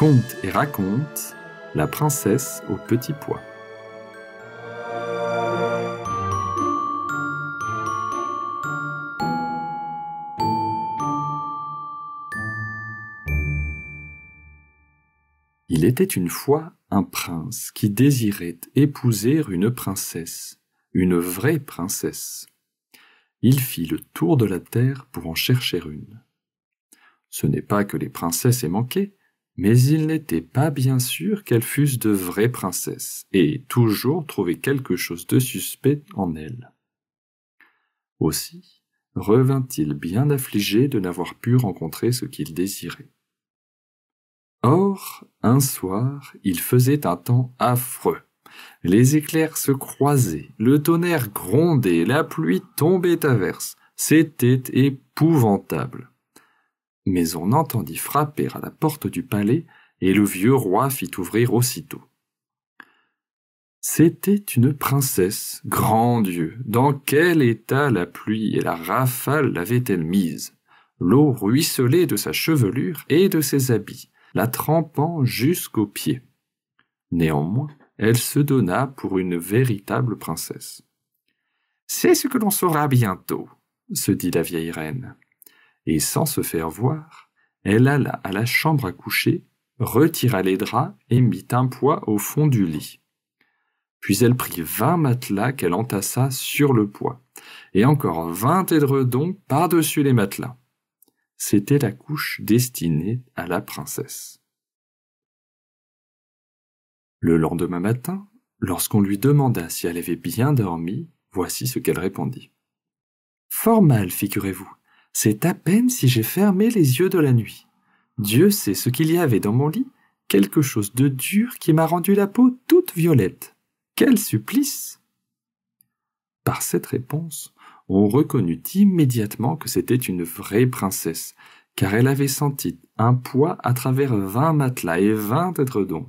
Conte et raconte la princesse au petit pois. Il était une fois un prince qui désirait épouser une princesse, une vraie princesse. Il fit le tour de la terre pour en chercher une. Ce n'est pas que les princesses aient manqué, mais il n'était pas bien sûr qu'elles fussent de vraies princesses, et toujours trouvait quelque chose de suspect en elles. Aussi revint-il bien affligé de n'avoir pu rencontrer ce qu'il désirait. Or, un soir, il faisait un temps affreux. Les éclairs se croisaient, le tonnerre grondait, la pluie tombait à verse. C'était épouvantable. Mais on entendit frapper à la porte du palais, et le vieux roi fit ouvrir aussitôt. C'était une princesse, grand Dieu, dans quel état la pluie et la rafale l'avaient-elle mise? L'eau ruisselait de sa chevelure et de ses habits, la trempant jusqu'aux pieds. Néanmoins, elle se donna pour une véritable princesse. « C'est ce que l'on saura bientôt, » se dit la vieille reine. Et sans se faire voir, elle alla à la chambre à coucher, retira les draps et mit un poids au fond du lit. Puis elle prit 20 matelas qu'elle entassa sur le poids, et encore 20 édredons par-dessus les matelas. C'était la couche destinée à la princesse. Le lendemain matin, lorsqu'on lui demanda si elle avait bien dormi, voici ce qu'elle répondit. « Fort mal, figurez-vous. C'est à peine si j'ai fermé les yeux de la nuit. Dieu sait ce qu'il y avait dans mon lit, quelque chose de dur qui m'a rendu la peau toute violette. Quel supplice !» Par cette réponse, on reconnut immédiatement que c'était une vraie princesse, car elle avait senti un poids à travers 20 matelas et 20 édredons.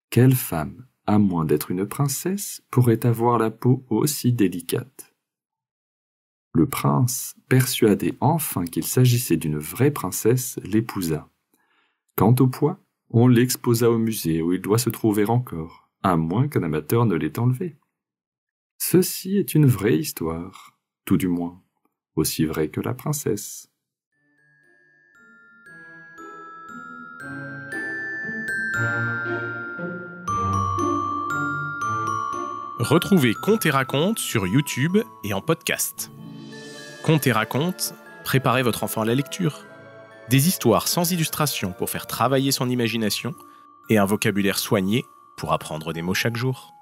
Quelle femme, à moins d'être une princesse, pourrait avoir la peau aussi délicate? Le prince, persuadé enfin qu'il s'agissait d'une vraie princesse, l'épousa. Quant au poids, on l'exposa au musée où il doit se trouver encore, à moins qu'un amateur ne l'ait enlevé. Ceci est une vraie histoire, tout du moins, aussi vraie que la princesse. Retrouvez Conte et raconte sur YouTube et en podcast. Conte et raconte, préparez votre enfant à la lecture. Des histoires sans illustration pour faire travailler son imagination et un vocabulaire soigné pour apprendre des mots chaque jour.